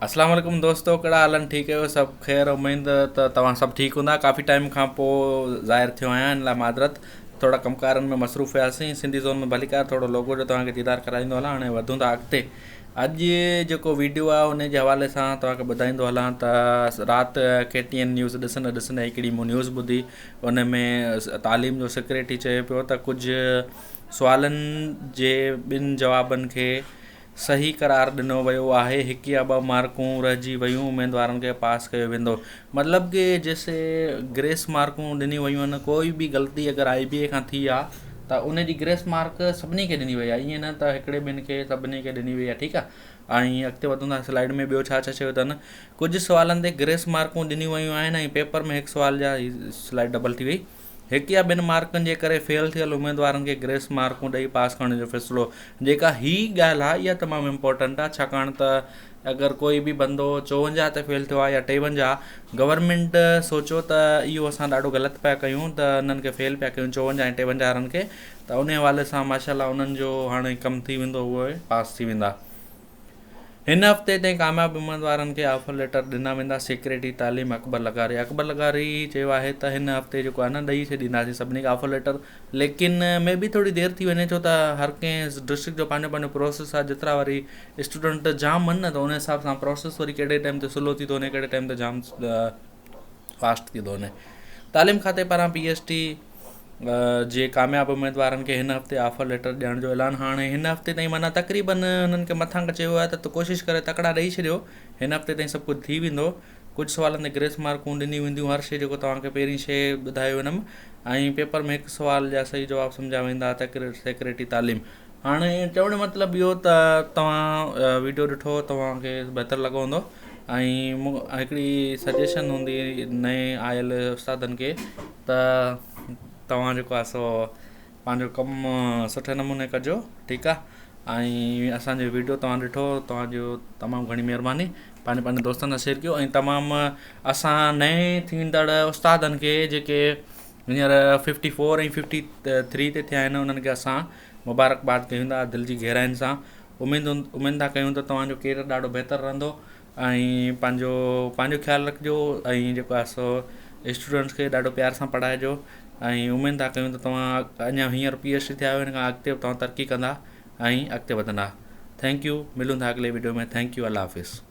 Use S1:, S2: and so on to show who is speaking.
S1: अस्सलाम वालेकुम दोस्तों, कहिड़ा हालनि? ठीकु आहियो? सभु ख़ैरु? उमेद त तव्हां सभु ठीकु हूंदा। काफ़ी टाइम खां पोइ ज़ाहिर थियो आहियां, इन लाइ मादरत। थोरा कमकारनि में मसरूफ़ हुयासीं। सिंधी ज़ोन में भलीकार थोरो लोगो जो तव्हांखे दीदार कराईंदो हलां। हाणे वधूं था अॻिते। अॼु जेको वीडियो आहे उन जे हवाले सां तव्हांखे ॿुधाईंदो हलां त राति KTN न्यूज़ ॾिसंदे ॾिसंदे हिकिड़ी मूं न्यूज़ ॿुधी। उन में तालीम जो सेक्रेटरी चए पियो त कुझु सुवालनि जे ॿिनि जवाबनि खे सही करार ॾिनो वियो आहे। हिकु या ॿ मार्कूं रहिजी वियूं, उमेदवारनि खे पास कयो वेंदो। मतिलबु कि जैसे ग्रेस मार्कूं ॾिनी वियूं आहिनि। कोई बि ग़लती अगरि IBA खां थी आहे त उन जी ग्रेस मार्क सभिनी खे ॾिनी वई आहे। ईअं न त हिकिड़े ॿिनि खे, सभिनी खे ॾिनी वई आहे। ठीकु आहे। ऐं अॻिते वधूं था। स्लाइड में ॿियो छा छा चयो अथनि। कुझु सुवालनि ते ग्रेस मार्कूं ॾिनियूं वियूं आहिनि ऐं पेपर में हिकु सुवाल जा स्लाइड डबल थी वई। हिकु या ॿिनि मार्कनि जे करे फेल थियल उमेदवारनि खे ग्रेस मार्कूं ॾेई पास करण जो फ़ैसिलो। जेका हीअ ॻाल्हि आहे इहा तमामु इम्पोर्टेंट आहे, छाकाणि त अगरि कोई बि बंदो 54 ते फेल थियो आहे या 53, गवर्नमेंट सोचियो त इहो असां ॾाढो ग़लति पिया कयूं त इन्हनि खे फेल पिया कयूं 54 ऐं 53 खे, त उन हवाले सां माशाल्लाह उन्हनि जो हाणे कमु थी वेंदो, उहे पास थी वेंदा। हिन हफ़्ते ताईं कामयाबु उमेदवारनि खे ऑफर लेटर ॾिना वेंदा। सेक्रेटरी तालीम अकबर लगारी चयो आहे त हिन हफ़्ते जेको आहे न ॾेई छॾींदासीं सभिनी खे ऑफर लेटर। लेकिन में बि थोरी देरि थी वञे, छो त हर कंहिं डिस्ट्रिक्ट जो पंहिंजो पंहिंजो प्रोसेस आहे। जेतिरा वरी स्टूडेंट जाम आहिनि न, त उन हिसाब सां प्रोसेस वरी कहिड़े टाइम ते स्लो थी थो वञे, कहिड़े टाइम ते जाम फास्ट थी थो वञे। तालीम खाते पारां PST जे कामयाबु उमेदवारनि खे हिन हफ़्ते ऑफर लेटर ॾियण जो ऐलान। हाणे हिन हफ़्ते ताईं माना तक़रीबन हुननि खे मथां खां चयो आहे त कोशिशि करे तकिड़ा ॾेई छॾियो। हिन हफ़्ते ताईं सभु कुझु थी वेंदो। कुझु सुवालनि ते ग्रेस मार्कूं ॾिनी वेंदियूं, हर शइ जेको तव्हांखे पहिरीं शइ ॿुधायो वेंदुमि। ऐं पेपर में हिकु सुवाल जा सही जवाब सम्झा वेंदा सेक्रेटरी तालीम। हाणे चवण जो मतिलबु इहो त तव्हां वीडियो ॾिठो, तव्हांखे बहितरु लॻो हूंदो। ऐं हिकिड़ी सजेशन हूंदी नए आयल उस्तादनि खे त तव्हां जेको आहे सो पंहिंजो कमु सुठे नमूने कजो। ठीकु आहे। ऐं असांजो वीडियो तव्हां ॾिठो, तव्हांजो तमामु घणी महिरबानी। पंहिंजे दोस्तनि सां शेयर कयो। ऐं तमामु असां नए थींदड़ उस्तादनि खे जेके हींअर 54 ऐं 53 ते थिया आहिनि, उन्हनि खे असां मुबारकबाद कयूं था दिलि जी गहराइनि सां। उमेद था कयूं त तव्हांजो केरु ॾाढो बहितरु रहंदो ऐं पंहिंजो ख़्यालु रखिजो। ऐं जेको आहे सो स्टूडेंट्स खे ॾाढो प्यार सां पढ़ाइजो। ऐं उमेद था कयूं त तव्हां अञा हींअर PhD थिया आहियो, हिन खां अॻिते तव्हां तरक़ी कंदा ऐं अॻिते वधंदा। Thank U. मिलूं था अॻिले वीडियो में। Thank U. अल्लाह हाफ़िज़।